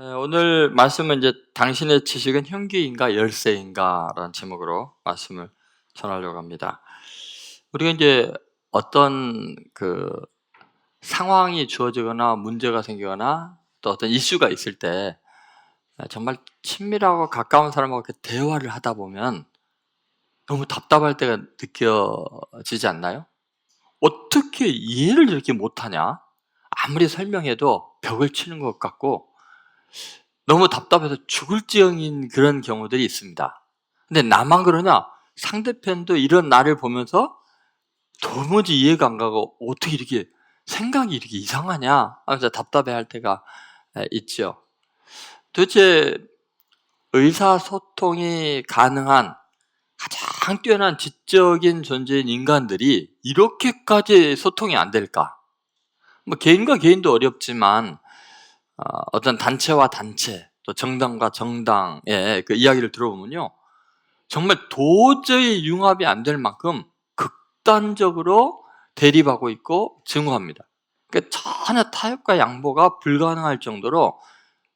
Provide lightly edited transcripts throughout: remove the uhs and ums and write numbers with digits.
오늘 말씀은 이제 당신의 지식은 흉기인가 열쇠인가 라는 제목으로 말씀을 전하려고 합니다. 우리가 이제 어떤 상황이 주어지거나 문제가 생기거나 또 어떤 이슈가 있을 때 정말 친밀하고 가까운 사람하고 이렇게 대화를 하다 보면 너무 답답할 때가 느껴지지 않나요? 어떻게 이해를 이렇게 못하냐? 아무리 설명해도 벽을 치는 것 같고 너무 답답해서 죽을 지경인 그런 경우들이 있습니다. 근데 나만 그러냐? 상대편도 이런 나를 보면서 도무지 이해가 안 가고 어떻게 이렇게 생각이 이렇게 이상하냐 하면서 답답해할 때가 있죠. 도대체 의사소통이 가능한 가장 뛰어난 지적인 존재인 인간들이 이렇게까지 소통이 안 될까? 뭐 개인과 개인도 어렵지만 어떤 단체와 단체, 또 정당과 정당의 그 이야기를 들어보면요, 정말 도저히 융합이 안 될 만큼 극단적으로 대립하고 있고 증오합니다. 그러니까 전혀 타협과 양보가 불가능할 정도로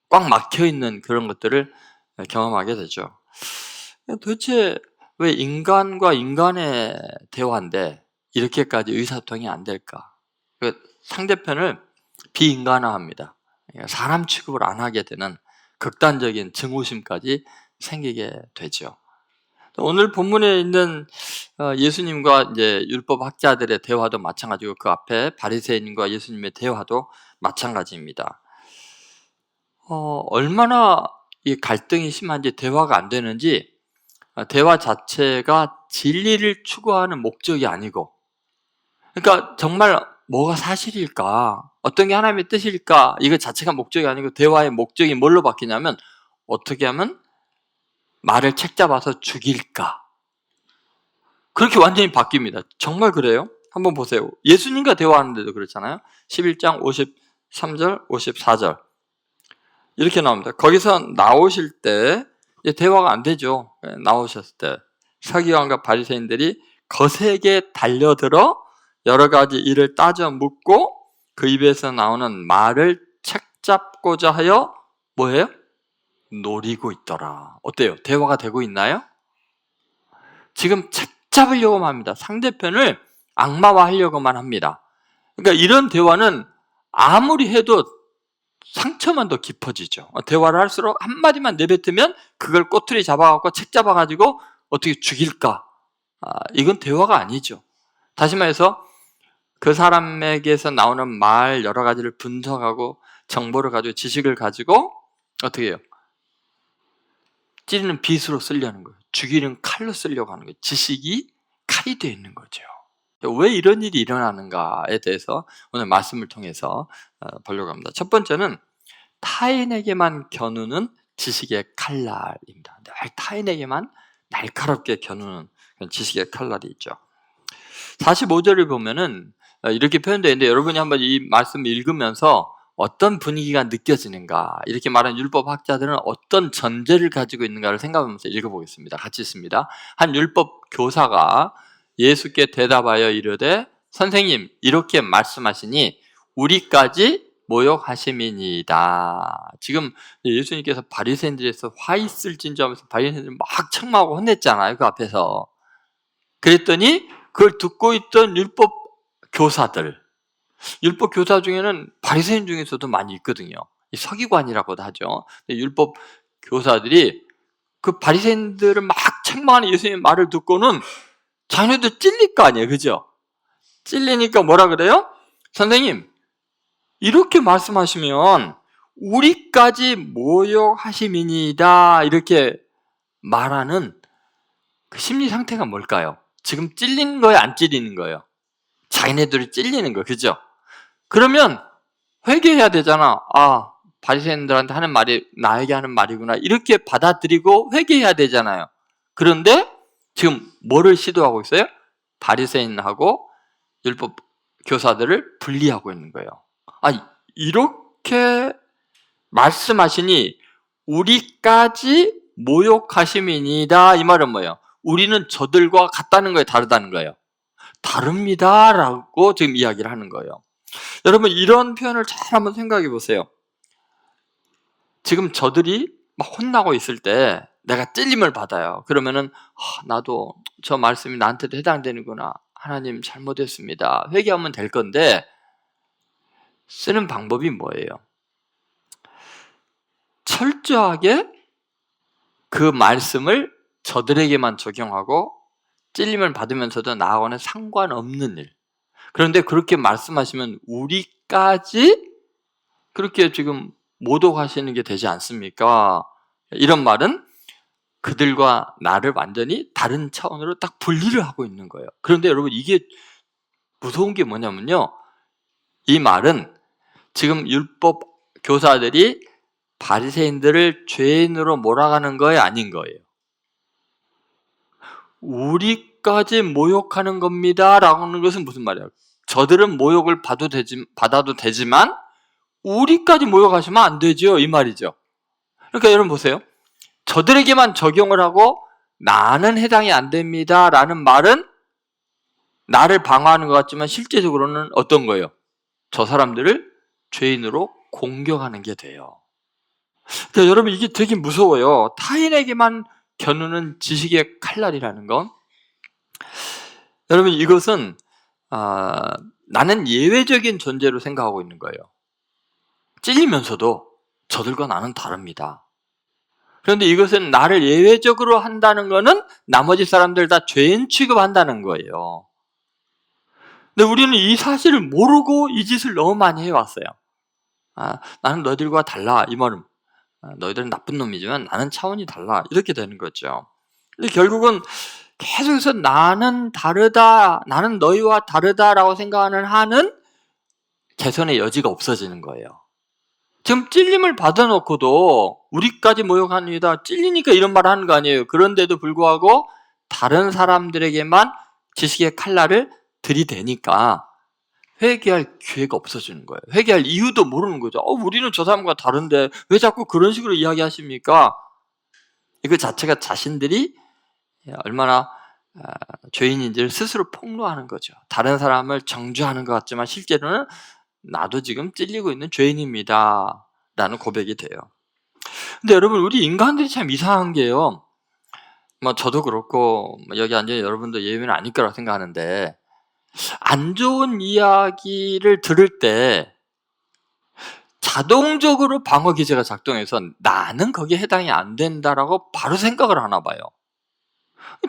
꽉 막혀 있는 그런 것들을 경험하게 되죠. 도대체 왜 인간과 인간의 대화인데 이렇게까지 의사소통이 안 될까? 상대편을 비인간화합니다. 사람 취급을 안 하게 되는 극단적인 증오심까지 생기게 되죠. 오늘 본문에 있는 예수님과 이제 율법 학자들의 대화도 마찬가지고 그 앞에 바리새인과 예수님의 대화도 마찬가지입니다. 얼마나 이 갈등이 심한지 대화가 안 되는지 대화 자체가 진리를 추구하는 목적이 아니고, 그러니까 정말 뭐가 사실일까? 어떤 게 하나님의 뜻일까? 이거 자체가 목적이 아니고 대화의 목적이 뭘로 바뀌냐면 어떻게 하면 말을 책 잡아서 죽일까? 그렇게 완전히 바뀝니다. 정말 그래요? 한번 보세요. 예수님과 대화하는데도 그렇잖아요. 11장 53절, 54절 이렇게 나옵니다. 거기서 나오실 때 대화가 안 되죠. 나오셨을 때 서기관과 바리새인들이 거세게 달려들어 여러 가지 일을 따져 묻고 그 입에서 나오는 말을 책잡고자 하여 뭐예요? 노리고 있더라. 어때요? 대화가 되고 있나요? 지금 책잡으려고만 합니다. 상대편을 악마화하려고만 합니다. 그러니까 이런 대화는 아무리 해도 상처만 더 깊어지죠. 대화를 할수록 한마디만 내뱉으면 그걸 꼬투리 잡아갖고 책 잡아가지고 어떻게 죽일까? 이건 대화가 아니죠. 다시 말해서 그 사람에게서 나오는 말 여러 가지를 분석하고 정보를 가지고 지식을 가지고 어떻게 해요? 찌르는 빗으로 쓰려는 거예요. 죽이는 칼로 쓰려고 하는 거예요. 지식이 칼이 되어 있는 거죠. 왜 이런 일이 일어나는가에 대해서 오늘 말씀을 통해서 보려고 합니다. 첫 번째는 타인에게만 겨누는 지식의 칼날입니다. 늘 타인에게만 날카롭게 겨누는 지식의 칼날이 있죠. 45절을 보면은 이렇게 표현되어 있는데 여러분이 한번 이 말씀을 읽으면서 어떤 분위기가 느껴지는가, 이렇게 말하는 율법 학자들은 어떤 전제를 가지고 있는가를 생각하면서 읽어보겠습니다. 같이 있습니다. 한 율법 교사가 예수께 대답하여 이르되 선생님 이렇게 말씀하시니 우리까지 모욕하심이니이다. 지금 예수님께서 바리새인들에서 화 있을 진저하면서 바리새인들 막 책망하고 혼냈잖아요. 그 앞에서. 그랬더니 그걸 듣고 있던 율법 교사 중에는 바리새인 중에서도 많이 있거든요. 서기관이라고도 하죠. 율법 교사들이 그 바리새인들을 막 책망하는 예수님의 말을 듣고는 자기네도 찔릴 거 아니에요, 그죠? 찔리니까 뭐라 그래요? 선생님, 이렇게 말씀하시면 우리까지 모욕하심이니이다, 이렇게 말하는 그 심리 상태가 뭘까요? 지금 찔리는 거예요, 안 찔리는 거예요? 자기네들이 찔리는 거, 그죠? 그러면 회개해야 되잖아. 바리새인들한테 하는 말이 나에게 하는 말이구나, 이렇게 받아들이고 회개해야 되잖아요. 그런데 지금 뭐를 시도하고 있어요? 바리새인하고 율법 교사들을 분리하고 있는 거예요. 이렇게 말씀하시니 우리까지 모욕하심이니이다. 이 말은 뭐예요? 우리는 저들과 같다는 거예요, 다르다는 거예요? 다릅니다라고 지금 이야기를 하는 거예요. 여러분, 이런 표현을 잘 한번 생각해 보세요. 지금 저들이 막 혼나고 있을 때 내가 찔림을 받아요. 그러면은 나도 저 말씀이 나한테도 해당되는구나. 하나님 잘못했습니다. 회개하면 될 건데 쓰는 방법이 뭐예요? 철저하게 그 말씀을 저들에게만 적용하고 찔림을 받으면서도 나하고는 상관없는 일. 그런데 그렇게 말씀하시면 우리까지 그렇게 지금 모독하시는 게 되지 않습니까? 이런 말은 그들과 나를 완전히 다른 차원으로 딱 분리를 하고 있는 거예요. 그런데 여러분 이게 무서운 게 뭐냐면요. 이 말은 지금 율법 교사들이 바리새인들을 죄인으로 몰아가는 거에 아닌 거예요. 우리까지 모욕하는 겁니다 라고 하는 것은 무슨 말이에요? 저들은 모욕을 받아도 되지만 우리까지 모욕하시면 안 되죠 이 말이죠. 그러니까 여러분 보세요. 저들에게만 적용을 하고 나는 해당이 안 됩니다 라는 말은 나를 방어하는 것 같지만 실제적으로는 어떤 거예요? 저 사람들을 죄인으로 공격하는 게 돼요. 그러니까 여러분 이게 되게 무서워요. 타인에게만 겨누는 지식의 칼날이라는 건. 여러분 이것은 나는 예외적인 존재로 생각하고 있는 거예요. 찔리면서도 저들과 나는 다릅니다. 그런데 이것은 나를 예외적으로 한다는 것은 나머지 사람들 다 죄인 취급한다는 거예요. 근데 우리는 이 사실을 모르고 이 짓을 너무 많이 해왔어요. 나는 너희들과 달라 이 말은 너희들은 나쁜 놈이지만 나는 차원이 달라 이렇게 되는 거죠. 근데 결국은 계속해서 나는 다르다, 나는 너희와 다르다라고 생각하는 한은 개선의 여지가 없어지는 거예요. 지금 찔림을 받아놓고도 우리까지 모욕합니다. 찔리니까 이런 말을 하는 거 아니에요. 그런데도 불구하고 다른 사람들에게만 지식의 칼날을 들이대니까 회개할 기회가 없어지는 거예요. 회개할 이유도 모르는 거죠. 우리는 저 사람과 다른데 왜 자꾸 그런 식으로 이야기하십니까? 이거 자체가 자신들이 얼마나 죄인인지를 스스로 폭로하는 거죠. 다른 사람을 정죄하는 것 같지만 실제로는 나도 지금 찔리고 있는 죄인입니다 라는 고백이 돼요. 근데 여러분 우리 인간들이 참 이상한 게요, 저도 그렇고 여기 앉아있는 여러분도 예외는 아닐 거라고 생각하는데 안 좋은 이야기를 들을 때 자동적으로 방어 기제가 작동해서 나는 거기에 해당이 안 된다라고 바로 생각을 하나 봐요.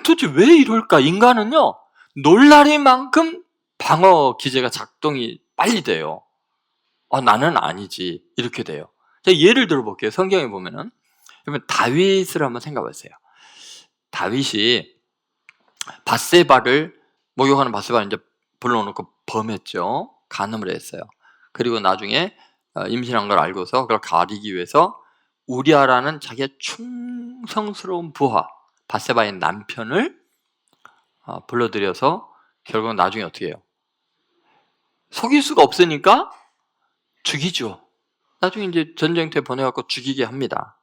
도대체 왜 이럴까? 인간은요 놀라리만큼 방어 기제가 작동이 빨리 돼요. 나는 아니지 이렇게 돼요. 제가 예를 들어볼게요. 성경에 보면은 그러면 다윗을 한번 생각해보세요. 다윗이 바세바를 목욕하는 바세바를 이제 불러놓고 범했죠. 간음을 했어요. 그리고 나중에 임신한 걸 알고서 그걸 가리기 위해서 우리아라는 자기의 충성스러운 부하 바세바의 남편을 불러들여서 결국은 나중에 어떻게 해요? 속일 수가 없으니까 죽이죠. 나중에 이제 전쟁터에 보내갖고 죽이게 합니다.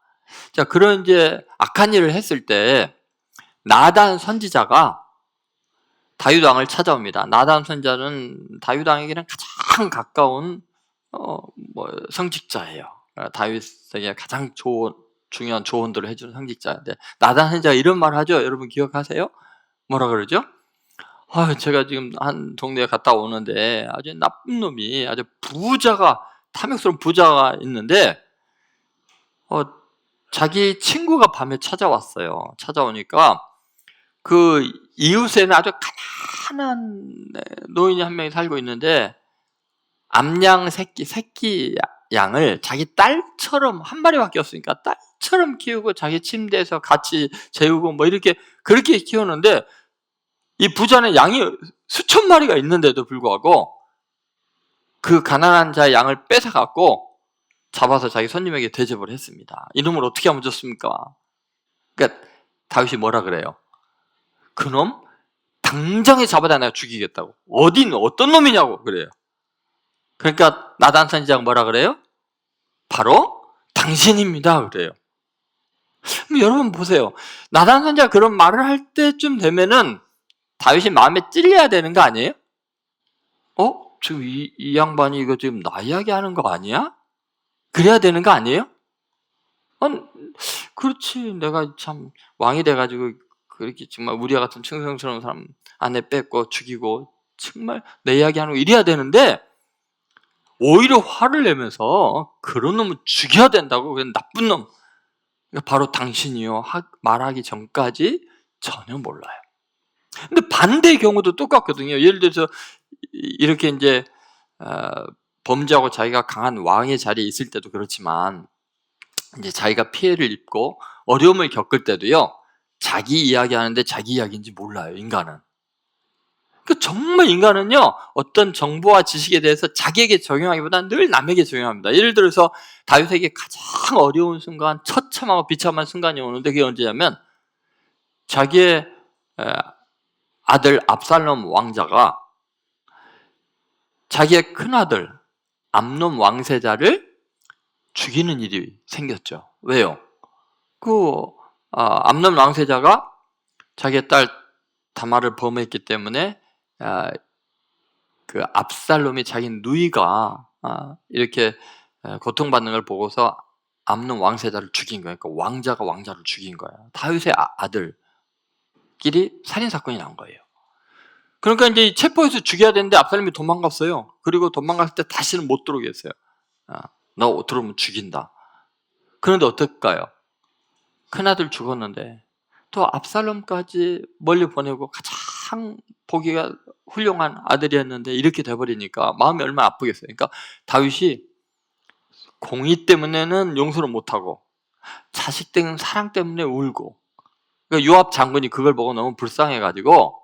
자, 그런 이제 악한 일을 했을 때 나단 선지자가 다윗 왕을 찾아옵니다. 나단 선지자는 다윗 왕에게는 가장 가까운 성직자예요. 다윗에게 가장 중요한 조언들을 해주는 성직자인데 나단 선지자가 이런 말을 하죠. 여러분 기억하세요? 뭐라 그러죠? 제가 지금 한 동네에 갔다 오는데 아주 나쁜 놈이 아주 탐욕스러운 부자가 있는데 자기 친구가 밤에 찾아왔어요. 찾아오니까 그 이웃에는 아주 가난한 노인이 한 명이 살고 있는데 암양 새끼 양을 자기 딸처럼 한 마리밖에 없으니까 딸처럼 키우고 자기 침대에서 같이 재우고 이렇게 그렇게 키우는데 이 부자는 양이 수천 마리가 있는데도 불구하고 그 가난한 자의 양을 뺏어갖고 잡아서 자기 손님에게 대접을 했습니다. 이놈을 어떻게 하면 좋습니까? 그러니까 다윗이 뭐라 그래요? 그놈 당장에 잡아다 내가 죽이겠다고. 어떤 놈이냐고 그래요. 그러니까 나단 선지자가 뭐라 그래요? 바로 당신입니다 그래요. 여러분 보세요. 나단 선지자가 그런 말을 할 때쯤 되면은 다윗이 마음에 찔려야 되는 거 아니에요? 지금 이 양반이 이거 지금 나 이야기하는 거 아니야? 그래야 되는 거 아니에요? 아니, 그렇지. 내가 참 왕이 돼가지고 그렇게 정말 우리와 같은 충성스러운 사람 아내 뺏고 죽이고 정말 내 이야기하는 거 이래야 되는데 오히려 화를 내면서 그런 놈은 죽여야 된다고. 그냥 나쁜 놈. 바로 당신이요. 말하기 전까지 전혀 몰라요. 근데 반대의 경우도 똑같거든요. 예를 들어서 이렇게 이제 범죄하고 자기가 강한 왕의 자리에 있을 때도 그렇지만 이제 자기가 피해를 입고 어려움을 겪을 때도요. 자기 이야기하는데 자기 이야기인지 몰라요. 인간은. 정말 인간은요, 어떤 정보와 지식에 대해서 자기에게 적용하기보다는 늘 남에게 적용합니다. 예를 들어서 다윗에게 가장 어려운 순간, 처참하고 비참한 순간이 오는데 그게 언제냐면 자기의 아들 압살롬 왕자가 자기의 큰아들 암논 왕세자를 죽이는 일이 생겼죠. 왜요? 암논 왕세자가 자기의 딸 다말을 범했기 때문에 그 압살롬이 자기 누이가 이렇게 고통받는 걸 보고서 암논 왕세자를 죽인 거예요. 그러니까 왕자가 왕자를 죽인 거예요. 다윗의 아들끼리 살인 사건이 난 거예요. 그러니까 이제 체포해서 죽여야 되는데 압살롬이 도망갔어요. 그리고 도망갔을 때 다시는 못 들어오게 했어요. 너 들어오면 죽인다. 그런데 어떨까요? 큰아들 죽었는데 또 압살롬까지 멀리 보내고 가장 보기가 훌륭한 아들이었는데 이렇게 돼버리니까 마음이 얼마나 아프겠어요. 그러니까 다윗이 공의 때문에는 용서를 못하고 자식 된 사랑 때문에 울고, 그러니까 요압 장군이 그걸 보고 너무 불쌍해가지고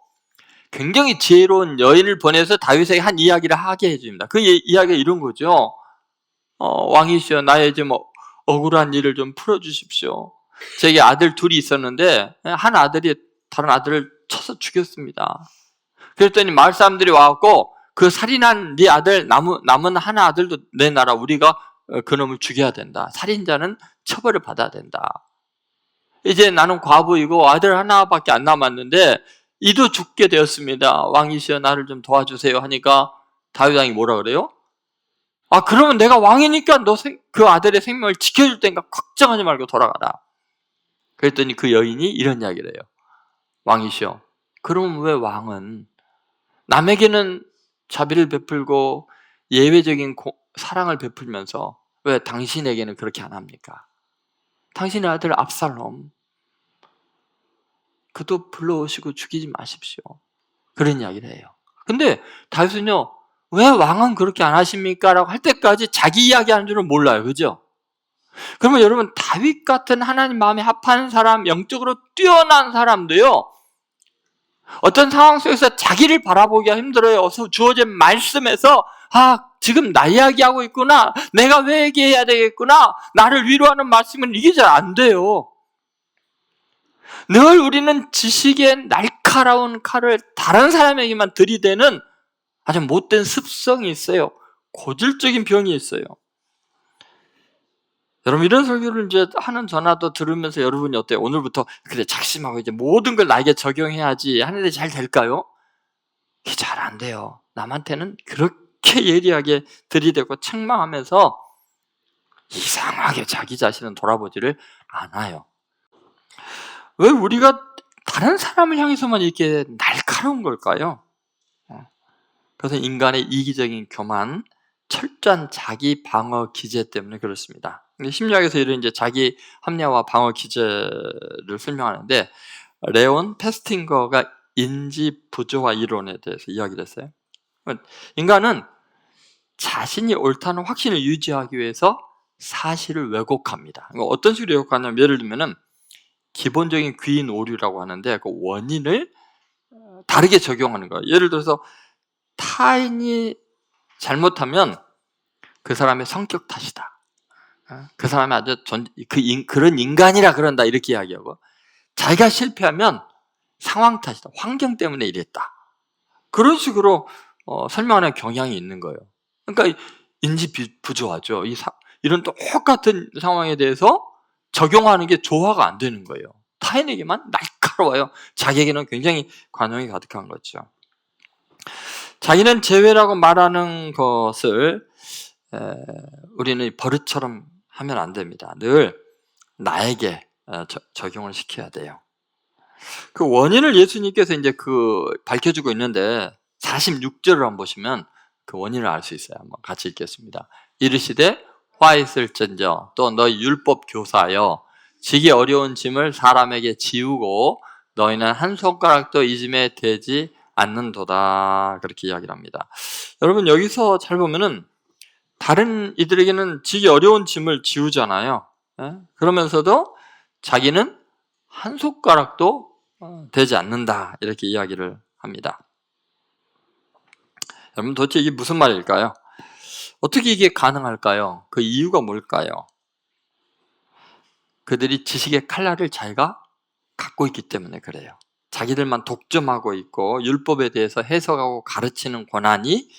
굉장히 지혜로운 여인을 보내서 다윗에게 한 이야기를 하게 해줍니다. 그 이야기가 이런 거죠. 왕이시여, 나의 좀 억울한 일을 좀 풀어주십시오. 제게 아들 둘이 있었는데 한 아들이 다른 아들을 쳐서 죽였습니다. 그랬더니 마을 사람들이 와갖고 그 살인한 네 아들 남은 하나 아들도 내놔라. 우리가 그놈을 죽여야 된다. 살인자는 처벌을 받아야 된다. 이제 나는 과부이고 아들 하나밖에 안 남았는데 이도 죽게 되었습니다. 왕이시여, 나를 좀 도와주세요 하니까 다윗 왕이 뭐라 그래요? 그러면 내가 왕이니까 너 그 아들의 생명을 지켜줄 테니까 걱정하지 말고 돌아가라. 그랬더니 그 여인이 이런 이야기를 해요. 왕이시여, 그럼 왜 왕은 남에게는 자비를 베풀고 예외적인 사랑을 베풀면서 왜 당신에게는 그렇게 안 합니까? 당신의 아들 압살롬, 그도 불러오시고 죽이지 마십시오. 그런 이야기를 해요. 근데 다윗은요, 왜 왕은 그렇게 안 하십니까? 라고 할 때까지 자기 이야기하는 줄은 몰라요. 그죠? 그러면 여러분, 다윗 같은 하나님 마음에 합하는 사람, 영적으로 뛰어난 사람도요, 어떤 상황 속에서 자기를 바라보기가 힘들어요. 어서 주어진 말씀에서 지금 나 이야기하고 있구나. 내가 왜 얘기해야 되겠구나. 나를 위로하는 말씀은 이게 잘 안 돼요. 늘 우리는 지식의 날카로운 칼을 다른 사람에게만 들이대는 아주 못된 습성이 있어요. 고질적인 병이 있어요. 여러분, 이런 설교를 이제 하는 전화도 들으면서 여러분이 어때요? 오늘부터 그래 작심하고 이제 모든 걸 나에게 적용해야지 하는데 잘 될까요? 그게 잘 안 돼요. 남한테는 그렇게 예리하게 들이대고 책망하면서 이상하게 자기 자신은 돌아보지를 않아요. 왜 우리가 다른 사람을 향해서만 이렇게 날카로운 걸까요? 그래서 인간의 이기적인 교만, 철저한 자기 방어 기제 때문에 그렇습니다. 심리학에서 이런 이제 자기 합리화와 방어 기제를 설명하는데 레온 페스팅거가 인지 부조화 이론에 대해서 이야기를 했어요. 인간은 자신이 옳다는 확신을 유지하기 위해서 사실을 왜곡합니다. 어떤 식으로 왜곡하냐면 예를 들면은 기본적인 귀인 오류라고 하는데 그 원인을 다르게 적용하는 거예요. 예를 들어서 타인이 잘못하면 그 사람의 성격 탓이다. 그 사람이 아주 그런 인간이라 그런다 이렇게 이야기하고, 자기가 실패하면 상황 탓이다. 환경 때문에 이랬다. 그런 식으로 설명하는 경향이 있는 거예요. 그러니까 인지 부조하죠. 이런 똑같은 상황에 대해서 적용하는 게 조화가 안 되는 거예요. 타인에게만 날카로워요. 자기에게는 굉장히 관용이 가득한 거죠. 자기는 제외라고 말하는 것을 우리는 버릇처럼 하면 안 됩니다. 늘 나에게 적용을 시켜야 돼요. 그 원인을 예수님께서 이제 밝혀주고 있는데 46절을 한번 보시면 그 원인을 알 수 있어요. 한번 같이 읽겠습니다. 이르시되 화 있을진저 또 너희 율법 교사여 지기 어려운 짐을 사람에게 지우고 너희는 한 손가락도 이 짐에 대지 않는도다. 그렇게 이야기를 합니다. 여러분 여기서 잘 보면은 다른 이들에게는 지기 어려운 짐을 지우잖아요. 그러면서도 자기는 한 손가락도 되지 않는다. 이렇게 이야기를 합니다. 여러분 도대체 이게 무슨 말일까요? 어떻게 이게 가능할까요? 그 이유가 뭘까요? 그들이 지식의 칼날을 자기가 갖고 있기 때문에 그래요. 자기들만 독점하고 있고 율법에 대해서 해석하고 가르치는 권한이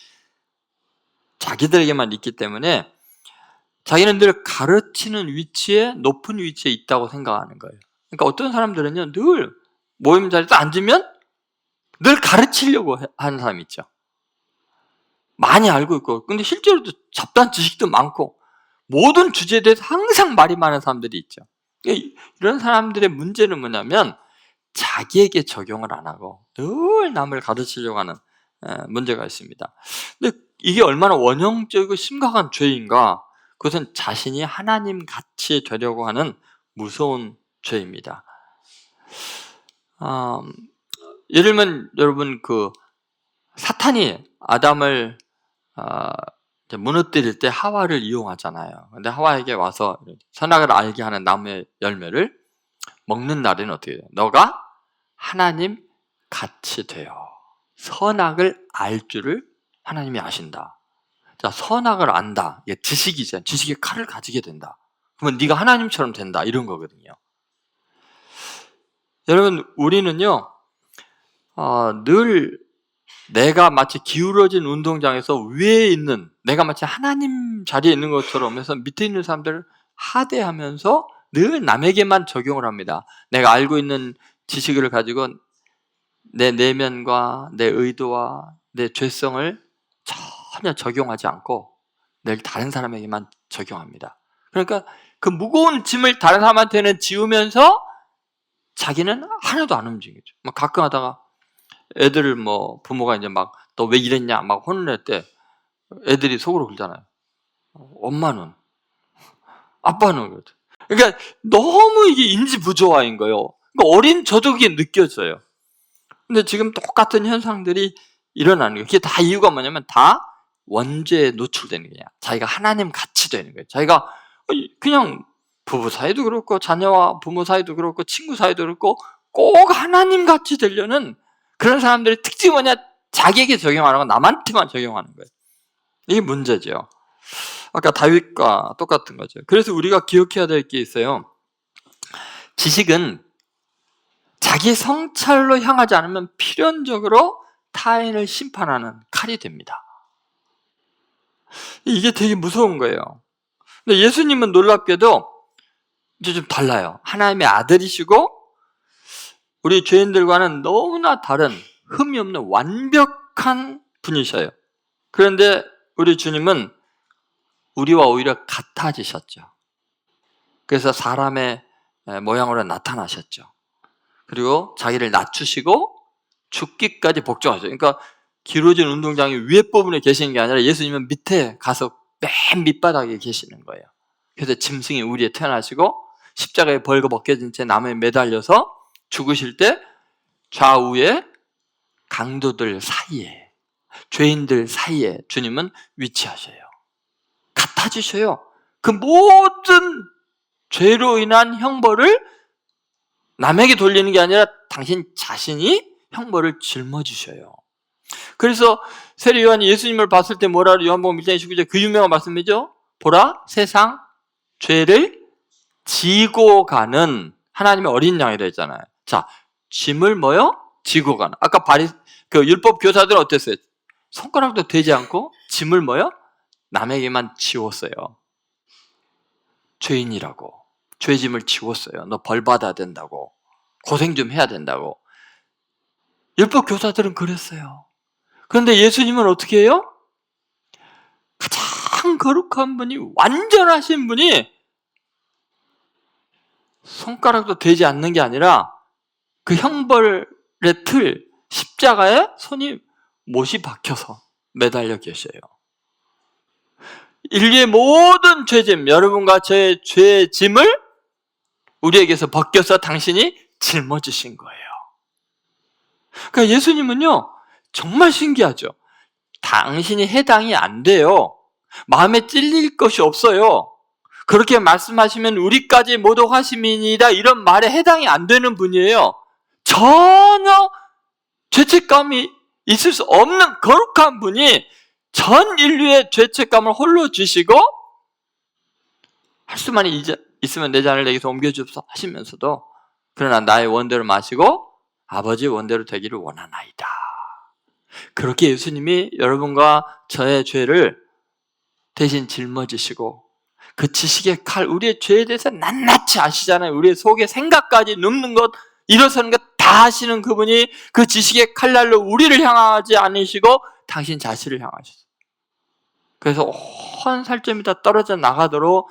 자기들에게만 있기 때문에 자기는 늘 가르치는 위치에 높은 위치에 있다고 생각하는 거예요. 그러니까 어떤 사람들은요 늘 모임 자리에 앉으면 늘 가르치려고 하는 사람이 있죠. 많이 알고 있고 근데 실제로도 잡다한 지식도 많고 모든 주제에 대해서 항상 말이 많은 사람들이 있죠. 이런 사람들의 문제는 뭐냐면 자기에게 적용을 안 하고 늘 남을 가르치려고 하는 문제가 있습니다. 근데 이게 얼마나 원형적이고 심각한 죄인가? 그것은 자신이 하나님 같이 되려고 하는 무서운 죄입니다. 예를 들면 여러분 사탄이 아담을 무너뜨릴 때 하와를 이용하잖아요. 근데 하와에게 와서 선악을 알게 하는 나무의 열매를 먹는 날에는 어떻게 돼요? 너가 하나님 같이 되어 선악을 알 줄을 하나님이 아신다. 자, 선악을 안다. 이게 지식이잖아요. 지식의 칼을 가지게 된다. 그러면 네가 하나님처럼 된다. 이런 거거든요. 여러분 우리는요 늘 내가 마치 기울어진 운동장에서 위에 있는 내가 마치 하나님 자리에 있는 것처럼 해서 밑에 있는 사람들을 하대하면서 늘 남에게만 적용을 합니다. 내가 알고 있는 지식을 가지고 내 내면과 내 의도와 내 죄성을 전혀 적용하지 않고 늘 다른 사람에게만 적용합니다. 그러니까 그 무거운 짐을 다른 사람한테는 지우면서 자기는 하나도 안 움직이죠. 가끔 하다가 애들을 부모가 이제 너 왜 이랬냐 막 혼낼 때 애들이 속으로 그러잖아요. 엄마는 아빠는 그렇죠. 그러니까 너무 이게 인지 부조화인 거예요. 그러니까 어린 저도 그게 느껴져요. 근데 지금 똑같은 현상들이 일어나는 거예요. 그게 다 이유가 뭐냐면 다 원죄에 노출되는 거야. 자기가 하나님 같이 되는 거예요. 자기가 그냥 부부 사이도 그렇고 자녀와 부모 사이도 그렇고 친구 사이도 그렇고 꼭 하나님 같이 되려는 그런 사람들의 특징이 뭐냐? 자기에게 적용 안 하고 남한테만 적용하는 거예요. 이게 문제죠. 아까 다윗과 똑같은 거죠. 그래서 우리가 기억해야 될 게 있어요. 지식은 자기 성찰로 향하지 않으면 필연적으로 타인을 심판하는 칼이 됩니다. 이게 되게 무서운 거예요. 근데 예수님은 놀랍게도 이제 좀 달라요. 하나님의 아들이시고 우리 죄인들과는 너무나 다른 흠이 없는 완벽한 분이셔요. 그런데 우리 주님은 우리와 오히려 같아지셨죠. 그래서 사람의 모양으로 나타나셨죠. 그리고 자기를 낮추시고 죽기까지 복종하셨죠. 그러니까 길어진 운동장이 위에 부분에 계시는 게 아니라 예수님은 밑에 가서 맨 밑바닥에 계시는 거예요. 그래서 짐승이 우리에 태어나시고 십자가에 벌거벗겨진 채 나무에 매달려서 죽으실 때 좌우에 강도들 사이에 죄인들 사이에 주님은 위치하셔요. 같아지셔요. 그 모든 죄로 인한 형벌을 남에게 돌리는 게 아니라 당신 자신이 형벌을 짊어지셔요. 그래서 세례 요한이 예수님을 봤을 때 뭐라 요한복음 1장 29절 그 유명한 말씀이죠. 보라 세상 죄를 지고 가는 하나님의 어린 양이라 했잖아요. 자, 짐을 지고 가는. 아까 율법 교사들은 어땠어요? 손가락도 되지 않고 짐을 남에게만 지웠어요. 죄인이라고. 죄짐을 지웠어요. 너 벌 받아야 된다고. 고생 좀 해야 된다고. 율법 교사들은 그랬어요. 그런데 예수님은 어떻게 해요? 가장 거룩한 분이 완전하신 분이 손가락도 되지 않는 게 아니라 그 형벌의 틀, 십자가에 손이 못이 박혀서 매달려 계셔요. 인류의 모든 죄짐, 여러분과 저의 죄의 짐을 우리에게서 벗겨서 당신이 짊어지신 거예요. 그러니까 예수님은요, 정말 신기하죠. 당신이 해당이 안 돼요. 마음에 찔릴 것이 없어요. 그렇게 말씀하시면 우리까지 모독하심이니이다, 이런 말에 해당이 안 되는 분이에요. 전혀 죄책감이 있을 수 없는 거룩한 분이 전 인류의 죄책감을 홀로 지시고, 할 수만 있으면 내 잔을 내게서 옮겨주옵소서 하시면서도, 그러나 나의 원대로 마시고 아버지의 원대로 되기를 원하나이다. 그렇게 예수님이 여러분과 저의 죄를 대신 짊어지시고, 그 지식의 칼, 우리의 죄에 대해서 낱낱이 아시잖아요. 우리의 속의 생각까지 눕는 것, 일어서는 것 다 아시는 그분이 그 지식의 칼날로 우리를 향하지 않으시고 당신 자신을 향하셨어요. 그래서 온 살점이 다 떨어져 나가도록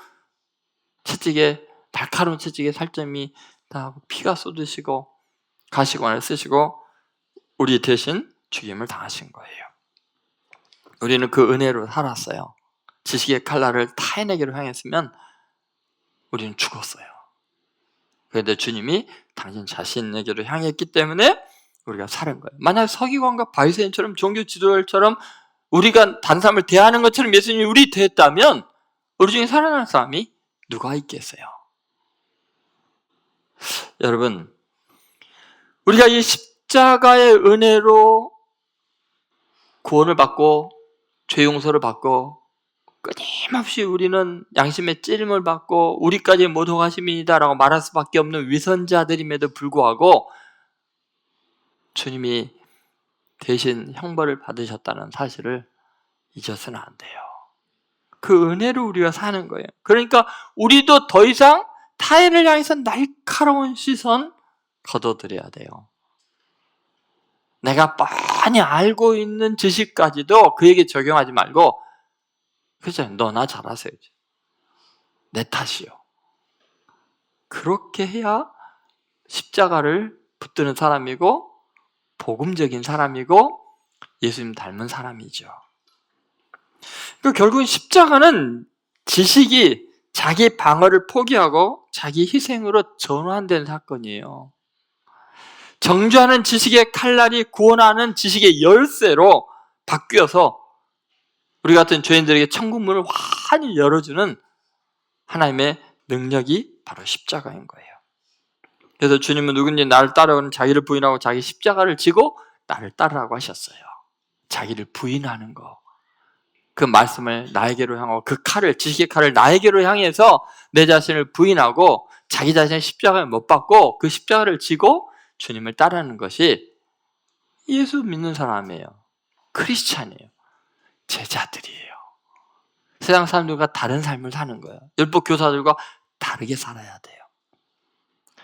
채찍에, 날카로운 채찍에 살점이 다 피가 쏟으시고 가시관을 쓰시고 우리 대신 죽임을 당하신 거예요. 우리는 그 은혜로 살았어요. 지식의 칼날을 타인에게로 향했으면 우리는 죽었어요. 그런데 주님이 당신 자신에게로 향했기 때문에 우리가 사는 거예요. 만약 서기관과 바리새인처럼 종교 지도자처럼 우리가 다른 사람을 대하는 것처럼 예수님이 우리 대했다면 우리 중에 살아날 사람이 누가 있겠어요? 여러분, 우리가 이 십자가의 은혜로 구원을 받고 죄 용서를 받고 끊임없이 우리는 양심의 찔림을 받고 우리까지 모독하심이다라고 말할 수밖에 없는 위선자들임에도 불구하고 주님이 대신 형벌을 받으셨다는 사실을 잊어서는 안 돼요. 그 은혜로 우리가 사는 거예요. 그러니까 우리도 더 이상 타인을 향해서 날카로운 시선 거둬들여야 돼요. 내가 뻔히 알고 있는 지식까지도 그에게 적용하지 말고, 그죠? 너나 잘하세요. 내 탓이요. 그렇게 해야 십자가를 붙드는 사람이고 복음적인 사람이고 예수님 닮은 사람이죠. 그러니까 결국은 십자가는 지식이 자기 방어를 포기하고 자기 희생으로 전환된 사건이에요. 정죄하는 지식의 칼날이 구원하는 지식의 열쇠로 바뀌어서 우리 같은 죄인들에게 천국 문을 환히 열어주는 하나님의 능력이 바로 십자가인 거예요. 그래서 주님은 누구든지 나를 따르는 자기를 부인하고 자기 십자가를 지고 나를 따르라고 하셨어요. 자기를 부인하는 거. 그 말씀을 나에게로 향하고 그 칼을, 지식의 칼을 나에게로 향해서 내 자신을 부인하고 자기 자신의 십자가를 못 받고 그 십자가를 지고 주님을 따르는 것이 예수 믿는 사람이에요. 크리스찬이에요. 제자들이에요. 세상 사람들과 다른 삶을 사는 거예요. 율법 교사들과 다르게 살아야 돼요.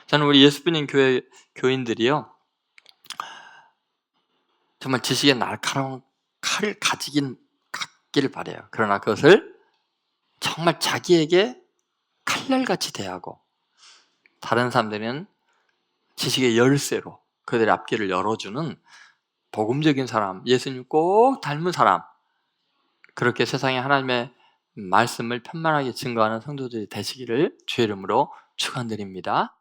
저는 우리 예수 믿는 교회 교인들이요, 정말 지식의 날카로운 칼을 갖기를 바라요. 그러나 그것을 정말 자기에게 칼날같이 대하고 다른 사람들은 지식의 열쇠로 그들의 앞길을 열어주는 복음적인 사람, 예수님 꼭 닮은 사람, 그렇게 세상에 하나님의 말씀을 편만하게 증거하는 성도들이 되시기를 주의 이름으로 축원드립니다.